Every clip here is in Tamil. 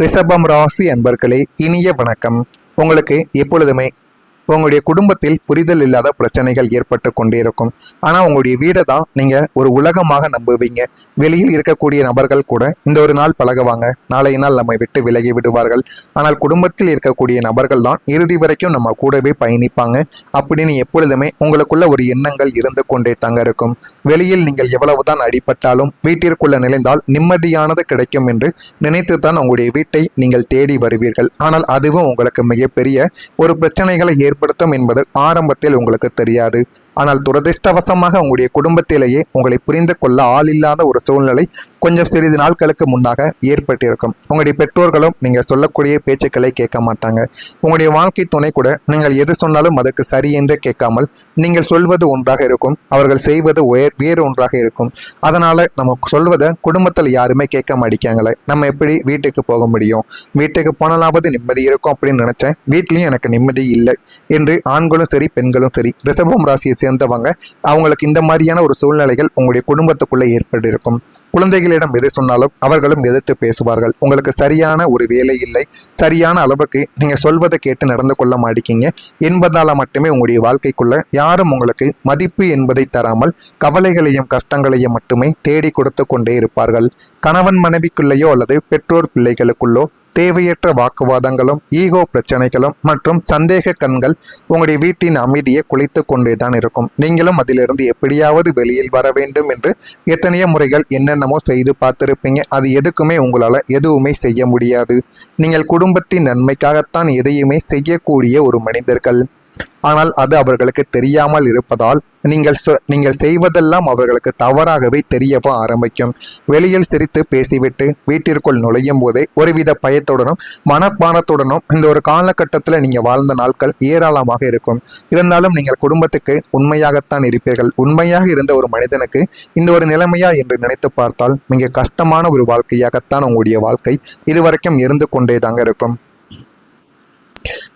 ரிஷபம் ராசி அன்பர்களே, இனிய வணக்கம். உங்களுக்கு எப்பொழுதுமே உங்களுடைய குடும்பத்தில் புரிதல் இல்லாத பிரச்சனைகள் ஏற்பட்டு கொண்டே இருக்கும். ஆனால் உங்களுடைய வீடை தான் நீங்கள் ஒரு உலகமாக நம்புவீங்க. வெளியில் இருக்கக்கூடிய நபர்கள் கூட இந்த ஒரு நாள் பழகுவாங்க, நாளைய நாள் நம்மை விட்டு விலகி விடுவார்கள். ஆனால் குடும்பத்தில் இருக்கக்கூடிய நபர்கள் தான் இறுதி வரைக்கும் நம்ம கூடவே பயணிப்பாங்க அப்படின்னு எப்பொழுதுமே உங்களுக்குள்ள ஒரு எண்ணங்கள் இருந்து கொண்டே தாங்க இருக்கும். வெளியில் நீங்கள் எவ்வளவுதான் அடிபட்டாலும் வீட்டிற்குள்ள நிலைந்தால் நிம்மதியானது கிடைக்கும் என்று நினைத்து தான் உங்களுடைய வீட்டை நீங்கள் தேடி வருவீர்கள். ஆனால் அதுவும் உங்களுக்கு மிகப்பெரிய ஒரு பிரச்சனைகளை ஏற்படுத்தும் என்பது ஆரம்பத்தில் உங்களுக்கு தெரியாது. ஆனால் துரதிர்ஷ்டவசமாக உங்களுடைய குடும்பத்திலேயே உங்களை புரிந்து கொள்ள ஆள் இல்லாத ஒரு சூழ்நிலை கொஞ்சம் சிறிது நாட்களுக்கு முன்னாக ஏற்பட்டிருக்கும். உங்களுடைய பெற்றோர்களும் நீங்கள் சொல்லக்கூடிய பேச்சுக்களை கேட்க மாட்டாங்க. உங்களுடைய வாழ்க்கை துணை கூட நீங்கள் எது சொன்னாலும் அதுக்கு சரி என்று கேட்காமல் நீங்கள் சொல்வது ஒன்றாக இருக்கும், அவர்கள் செய்வது வேறு ஒன்றாக இருக்கும். அதனால நம்ம சொல்வதை குடும்பத்தில் யாருமே கேட்க மாட்டேங்காங்களே, நம்ம எப்படி வீட்டுக்கு போக முடியும், வீட்டுக்கு போனாலாவது நிம்மதி இருக்கும் அப்படின்னு நினைச்சேன், வீட்லயும் எனக்கு நிம்மதி இல்லை என்று ஆண்களும் சரி பெண்களும் சரி ரிஷபம் ராசியை சேர்ந்தவங்க அவங்களுக்கு இந்த மாதிரியான ஒரு சூழ்நிலைகள் உங்களுடைய குடும்பத்துக்குள்ளே ஏற்பட்டு இருக்கும். குழந்தைகளிடம் எது சொன்னாலும் அவர்களும் எதிர்த்து பேசுவார்கள். உங்களுக்கு சரியான ஒரு வேலை இல்லை, சரியான அளவுக்கு நீங்க சொல்வதை கேட்டு நடந்து கொள்ள மாட்டீங்க என்பதால மட்டுமே உங்களுடைய வாழ்க்கைக்குள்ள யாரும் உங்களுக்கு மதிப்பு என்பதை தராமல் கவலைகளையும் கஷ்டங்களையும் மட்டுமே தேடி கொடுத்து கொண்டே இருப்பார்கள். கணவன் மனைவிக்குள்ளேயோ அல்லது பெற்றோர் பிள்ளைகளுக்குள்ளோ தேவையற்ற வாக்குவாதங்களும் ஈகோ பிரச்சனைகளும் மற்றும் சந்தேக கண்கள் உங்களுடைய வீட்டின் அமைதியை குலைத்து கொண்டே தான் இருக்கும். நீங்களும் அதிலிருந்து எப்படியாவது வெளியில் வர வேண்டும் என்று எத்தனையோ முறைகள் என்னென்னமோ செய்து பார்த்திருப்பீங்க. அது எதுக்குமே உங்களால் எதுவுமே செய்ய முடியாது. நீங்கள் குடும்பத்தின் நன்மைக்காகத்தான் எதையுமே செய்யக்கூடிய ஒரு மனிதர்கள். ஆனால் அது அவர்களுக்கு தெரியாமல் இருப்பதால் நீங்கள் செய்வதெல்லாம் அவர்களுக்கு தவறாகவே தெரியவும் ஆரம்பிக்கும். வெளியில் சிரித்து பேசிவிட்டு வீட்டிற்குள் நுழையும் போதே ஒருவித பயத்துடனும் மனப்பானத்துடனும் இந்த ஒரு காலகட்டத்தில் நீங்கள் வாழ்ந்த நாட்கள் ஏராளமாக இருக்கும். இருந்தாலும் நீங்கள் குடும்பத்துக்கு உண்மையாகத்தான் இருப்பீர்கள். உண்மையாக இருந்த ஒரு மனிதனுக்கு இந்த ஒரு நிலைமையா என்று நினைத்து பார்த்தால் மிக கஷ்டமான ஒரு வாழ்க்கையாகத்தான் உங்களுடைய வாழ்க்கை இதுவரைக்கும் இருந்து கொண்டே தாங்க இருக்கும்.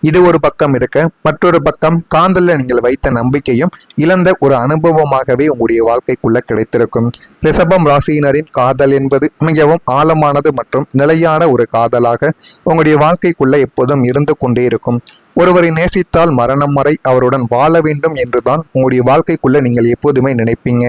இது ஒரு பக்கம் இருக்க, மற்றொரு பக்கம் காதலில் நீங்கள் வைத்த நம்பிக்கையும் இழந்த ஒரு அனுபவமாகவே உங்களுடைய வாழ்க்கைக்குள்ள கிடைத்திருக்கும். ரிஷபம் ராசியினரின் காதல் என்பது மிகவும் ஆழமானது மற்றும் நிலையான ஒரு காதலாக உங்களுடைய வாழ்க்கைக்குள்ள எப்போதும் இருந்து கொண்டே இருக்கும். ஒருவரை நேசித்தால் மரணம் வரை அவருடன் வாழ வேண்டும் என்றுதான் உங்களுடைய வாழ்க்கைக்குள்ள நீங்கள் எப்போதுமே நினைப்பீங்க.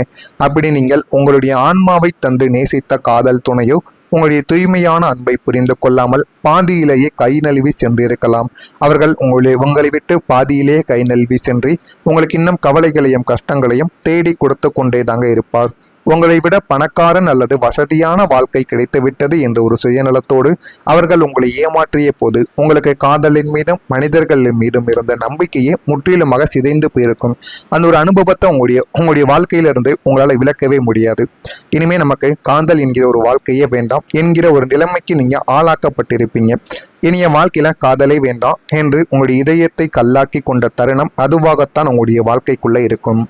அப்படி நீங்கள் உங்களுடைய ஆன்மாவை தந்து நேசித்த காதல் துணையோ உங்களுடைய தூய்மையான அன்பை புரிந்து கொள்ளாமல் பாதியிலேயே கை நழுவி சென்றிருக்கலாம். அவர்கள் உங்களை விட்டு பாதியிலே கை நல்வி சென்று உங்களுக்கு இன்னும் கவலைகளையும் கஷ்டங்களையும் தேடி கொடுத்து கொண்டே தாங்க இருப்பார். உங்களை விட பணக்காரன் அல்லது வசதியான வாழ்க்கை கிடைத்துவிட்டது என்ற ஒரு சுயநலத்தோடு அவர்கள் உங்களை ஏமாற்றிய போது உங்களுக்கு காதலின் மீதும் மனிதர்களின் மீதும் இருந்த நம்பிக்கையே முற்றிலுமாக சிதைந்து போயிருக்கும். அந்த ஒரு அனுபவத்தை உங்களுடைய வாழ்க்கையிலிருந்து உங்களால் விளக்கவே முடியாது. இனிமே நமக்கு காதல் என்கிற ஒரு வாழ்க்கையே வேண்டாம் என்கிற ஒரு நிலைமைக்கு நீங்க ஆளாக்கப்பட்டிருப்பீங்க. இனிய வாழ்க்கையில காதலே வேண்டாம் என்று உங்களுடைய இதயத்தை கல்லாக்கி கொண்ட தருணம் அதுவாகத்தான் உங்களுடைய வாழ்க்கைக்குள்ள இருக்கும்.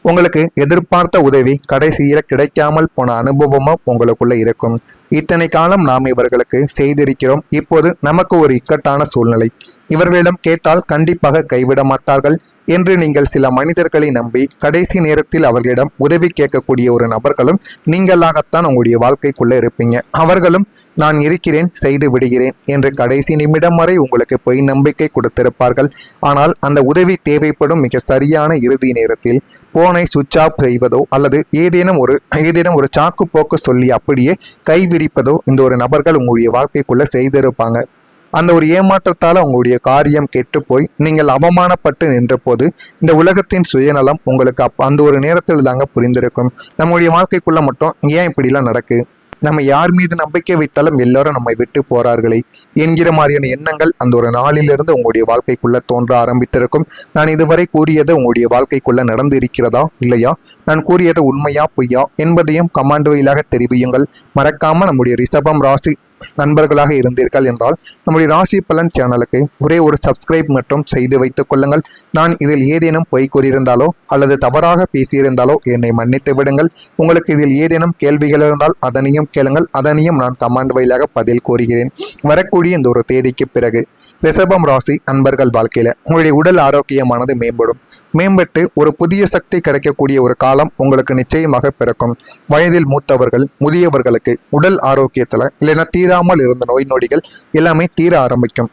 உங்களுக்கு எதிர்பார்த்த உதவி கடைசியில் கிடைக்காமல் போன அனுபவமும் உங்களுக்குள்ள இருக்கும். இத்தனை காலம் நாம் இவர்களுக்கு செய்திருக்கிறோம், இப்போது நமக்கு ஒரு இக்கட்டான சூழ்நிலை, இவர்களிடம் கேட்டால் கண்டிப்பாக கைவிட மாட்டார்கள் என்று நீங்கள் சில மனிதர்களை நம்பி கடைசி நேரத்தில் அவர்களிடம் உதவி கேட்கக்கூடிய ஒரு நபர்களும் நீங்களாகத்தான் உங்களுடைய வாழ்க்கைக்குள்ள இருப்பீங்க. அவர்களும் நான் இருக்கிறேன், செய்து விடுகிறேன் என்று கடைசி நிமிடம் வரை உங்களுக்கு பொய் நம்பிக்கை கொடுத்திருப்பார்கள். ஆனால் அந்த உதவி தேவைப்படும் மிக சரியான இறுதி நேரத்தில் போனை சுவிட்ச் ஆஃப் செய்வதோ அல்லது ஏதேனும் ஒரு சாக்கு போக்கு சொல்லி அப்படியே கைவிரிப்பதோ இந்த ஒரு நபர்கள் உங்களுடைய வாழ்க்கைக்குள்ள செய்திருப்பாங்க. அந்த ஒரு ஏமாற்றத்தால் உங்களுடைய காரியம் கெட்டு போய் நீங்கள் அவமானப்பட்டு நின்ற போது இந்த உலகத்தின் சுயநலம் உங்களுக்கு அந்த ஒரு நேரத்தில் தாங்க புரிந்திருக்கும். நம்முடைய வாழ்க்கைக்குள்ள மட்டும் ஏன் இப்படிலாம் நடக்கு, நம்ம யார் மீது நம்பிக்கை வைத்தாலும் எல்லாரும் நம்மை விட்டு போறார்களே என்கிற மாதிரியான எண்ணங்கள் அந்த ஒரு நாளிலிருந்து உங்களுடைய வாழ்க்கைக்குள்ள தோன்ற ஆரம்பித்திருக்கும். நான் இதுவரை கூறியது உங்களுடைய வாழ்க்கைக்குள்ள நடந்து இருக்கிறதா இல்லையா, நான் கூறியது உண்மையா பொய்யா என்பதையும் கமெண்ட் வாயிலாக தெரிவியுங்கள். மறக்காம நம்முடைய ரிஷபம் ராசி நண்பர்களாக இருந்தீர்கள் என்றால் நம்முடைய ராசி பலன் சேனலுக்கு ஒரே ஒரு சப்ஸ்கிரைப் மட்டும் செய்து வைத்துக் கொள்ளுங்கள். நான் இதில் ஏதேனும் பொய் கூறியிருந்தாலோ அல்லது தவறாக பேசியிருந்தாலோ என்னை மன்னித்து விடுங்கள். உங்களுக்கு இதில் ஏதேனும் கேள்விகள் இருந்தால் அதனையும் கேளுங்கள், அதனையும் நான் கமெண்ட் வாயிலாக பதில் கூறுகிறேன். வரக்கூடிய இந்த ஒரு தேதிக்கு பிறகு ரிஷபம் ராசி நண்பர்கள் வாழ்க்கையில உங்களுடைய உடல் ஆரோக்கியமானது மேம்பட்டு ஒரு புதிய சக்தி கிடைக்கக்கூடிய ஒரு காலம் உங்களுக்கு நிச்சயமாக பிறக்கும். வயதில் மூத்தவர்கள் முதியவர்களுக்கு உடல் ஆரோக்கியத்துல இல்லைன்னா தீராத தீராமல் இருந்த நோய் நொடிகள் எல்லாமே தீர ஆரம்பிக்கும்.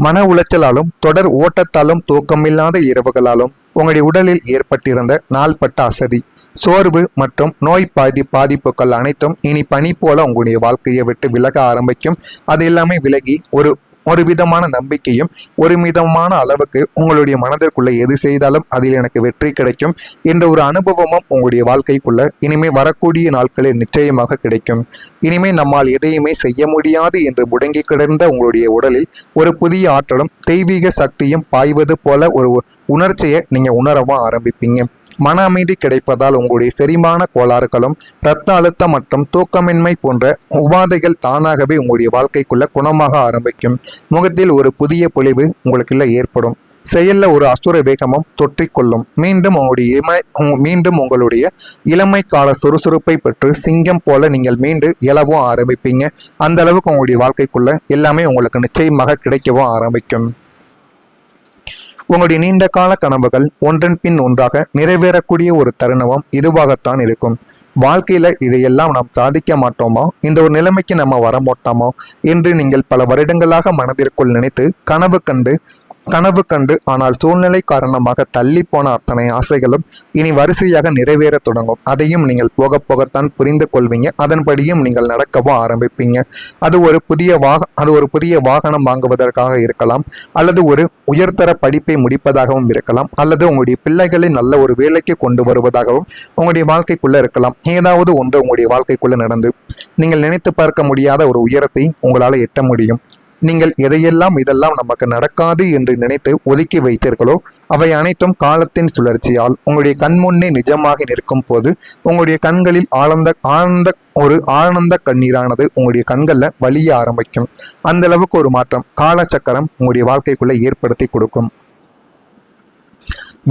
மன உளைச்சலாலும் தொடர் ஓட்டத்தாலும் தூக்கமில்லாத இரவுகளாலும் உங்களுடைய உடலில் ஏற்பட்டிருந்த நாள்பட்ட அசதி, சோர்வு மற்றும் நோய் பாதிப்புகள் அனைத்தும் இனி பனி போல உங்களுடைய வாழ்க்கையை விட்டு விலக ஆரம்பிக்கும். அது எல்லாமே விலகி ஒரு விதமான நம்பிக்கையும் ஒரு விதமான அளவுக்கு உங்களுடைய மனதிற்குள்ள எது செய்தாலும் அதில் எனக்கு வெற்றி கிடைக்கும் என்ற ஒரு அனுபவமும் உங்களுடைய வாழ்க்கைக்குள்ள இனிமே வரக்கூடிய நாட்களில் நிச்சயமாக கிடைக்கும். இனிமே நம்மால் எதையுமே செய்ய முடியாது என்று முடங்கி கிடந்த உங்களுடைய உடலில் ஒரு புதிய ஆற்றலும் தெய்வீக சக்தியும் பாய்வது போல ஒரு உணர்ச்சியை நீங்க உணரவும் ஆரம்பிப்பீங்க. மன அமைதி கிடைப்பதால் உங்களுடைய செரிமான கோளாறுகளும் இரத்த அழுத்தம் மற்றும் தூக்கமின்மை போன்ற உபாதைகள் தானாகவே உங்களுடைய வாழ்க்கைக்குள்ள குணமாக ஆரம்பிக்கும். முகத்தில் ஒரு புதிய பொலிவு உங்களுக்குள்ள ஏற்படும். செயல்ல ஒரு அசுர வேகமும் தொற்றிக்கொள்ளும். மீண்டும் உங்களுடைய இளமை கால சுறுசுறுப்பை பெற்று சிங்கம் போல நீங்கள் மீண்டும் எழவும் ஆரம்பிப்பீங்க. அந்த அளவுக்கு உங்களுடைய வாழ்க்கைக்குள்ள எல்லாமே உங்களுக்கு நிச்சயமாக கிடைக்கவும் ஆரம்பிக்கும். உங்களுடைய நீண்ட கால கனவுகள் ஒன்றன் பின் ஒன்றாக நிறைவேறக்கூடிய ஒரு தருணமும் இதுவாகத்தான் இருக்கும். வாழ்க்கையில இதையெல்லாம் நாம் சாதிக்க மாட்டோமா, இந்த ஒரு நிலைமைக்கு நம்ம வர மாட்டோமா என்று நீங்கள் பல வருடங்களாக மனதிற்குள் நினைத்து கனவு கண்டு ஆனால் சூழ்நிலை காரணமாக தள்ளி போன அத்தனை ஆசைகளும் இனி வரிசையாக நிறைவேற தொடங்கும். அதையும் நீங்கள் போக போகத்தான் புரிந்து கொள்வீங்க. அதன்படியும் நீங்கள் நடக்கவும் ஆரம்பிப்பீங்க. அது ஒரு புதிய வாகனம் வாங்குவதற்காக இருக்கலாம், அல்லது ஒரு உயர்தர படிப்பை முடிப்பதாகவும் இருக்கலாம், அல்லது உங்களுடைய பிள்ளைகளை நல்ல ஒரு வேலைக்கு கொண்டு வருவதாகவும் உங்களுடைய வாழ்க்கைக்குள்ள இருக்கலாம். ஏதாவது ஒன்று உங்களுடைய வாழ்க்கைக்குள்ள நடந்து நீங்கள் நினைத்து பார்க்க முடியாத ஒரு உயரத்தை உங்களால் எட்ட முடியும். நீங்கள் இதெல்லாம் நமக்கு நடக்காது என்று நினைத்து ஒதுக்கி வைத்தீர்களோ அவை அனைத்தும் காலத்தின் சுழற்சியால் உங்களுடைய கண்முன்னே நிஜமாக நிற்கும் போது உங்களுடைய கண்களில் ஆனந்த கண்ணீரானது உங்களுடைய கண்களில் வலிய ஆரம்பிக்கும். அந்த அளவுக்கு ஒரு மாற்றம் காலச்சக்கரம் உங்களுடைய வாழ்க்கைக்குள்ள ஏற்படுத்தி கொடுக்கும்.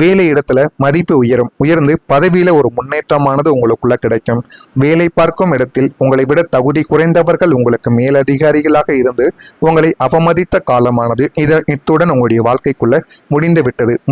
வேலை இடத்துல மதிப்பு உயர்ந்து பதவியில ஒரு முன்னேற்றமானது உங்களுக்குள்ள கிடைக்கும். வேலை பார்க்கும் இடத்தில் உங்களை விட தகுதி குறைந்தவர்கள் உங்களுக்கு மேலதிகாரிகளாக இருந்து உங்களை அவமதித்த காலமானது இத்துடன் உங்களுடைய வாழ்க்கைக்குள்ள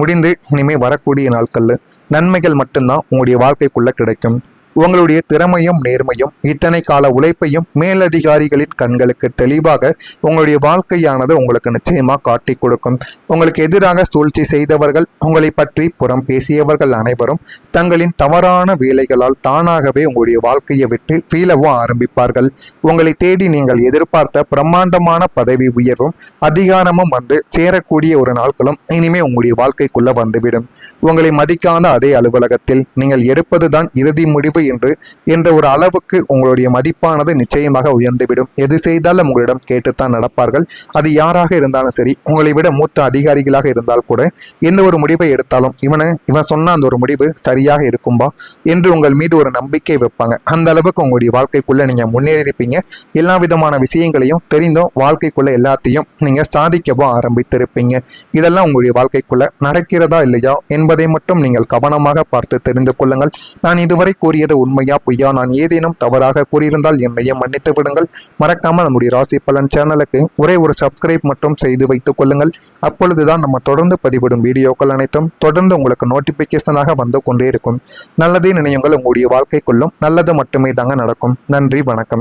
முடிந்து இனிமே வரக்கூடிய நாட்கள்ல நன்மைகள் மட்டும்தான் உங்களுடைய வாழ்க்கைக்குள்ள கிடைக்கும். உங்களுடைய திறமையும் நேர்மையும் இத்தனை கால உழைப்பையும் மேலதிகாரிகளின் கண்களுக்கு தெளிவாக உங்களுடைய வாழ்க்கையானது உங்களுக்கு நிச்சயமா காட்டி கொடுக்கும். உங்களுக்கு எதிராக சூழ்ச்சி செய்தவர்கள், உங்களை பற்றி புறம் பேசியவர்கள் அனைவரும் தங்களின் தவறான வேலைகளால் தானாகவே உங்களுடைய வாழ்க்கையை விட்டு வீழவும் ஆரம்பிப்பார்கள். உங்களை தேடி நீங்கள் எதிர்பார்த்த பிரம்மாண்டமான பதவி உயர்வும் அதிகாரமும் வந்து சேரக்கூடிய ஒரு நாட்களும் இனிமே உங்களுடைய வாழ்க்கைக்குள்ள வந்துவிடும். உங்களை மதிக்காத அதே அலுவலகத்தில் நீங்கள் எடுப்பதுதான் இறுதி முடிவு என்ற ஒரு அளவுக்கு உங்களுடைய மதிப்பானது நிச்சயமாக உயர்ந்துவிடும். எது செய்தாலும் உங்களிடம் கேட்டுத்தான் நடப்பார்கள். அது யாராக இருந்தாலும் சரி, உங்களை விட மூத்த அதிகாரிகளாக இருந்தால் கூட எந்த ஒரு முடிவை எடுத்தாலும் இவன் சொன்ன அந்த ஒரு முடிவு சரியாக இருக்கும்பா என்று உங்கள் மீது ஒரு நம்பிக்கை வைப்பாங்க. அந்த அளவுக்கு உங்களுடைய வாழ்க்கைக்குள்ள நீங்க முன்னேறிப்பீங்க. எல்லா விதமான விஷயங்களையும் தெரிந்தும் வாழ்க்கைக்குள்ள எல்லாத்தையும் நீங்க சாதிக்கவும் ஆரம்பித்திருப்பீங்க. இதெல்லாம் உங்களுடைய வாழ்க்கைக்குள்ள நடக்கிறதா இல்லையா என்பதை மட்டும் நீங்கள் கவனமாக பார்த்து தெரிந்து கொள்ளுங்கள். நான் இதுவரை கூறியது உண்மையா பொய்யா, நான் ஏதேனும் தவறாக கூறியிருந்தால் என்னையும் மன்னித்து விடுங்கள். மறக்காமல் நம்முடைய ராசி பலன் சேனலுக்கு ஒரே ஒரு சப்ஸ்கிரைப் மட்டும் செய்து வைத்துக் கொள்ளுங்கள். அப்பொழுதுதான் நம்ம தொடர்ந்து பதிவிடும் வீடியோக்கள் அனைத்தும் தொடர்ந்து உங்களுக்கு நோட்டிபிகேஷனாக வந்து கொண்டே இருக்கும். நல்லதே நினையுங்கள், உங்களுடைய வாழ்க்கைக்குள்ளும் நல்லது மட்டுமே தாங்க நடக்கும். நன்றி, வணக்கம்.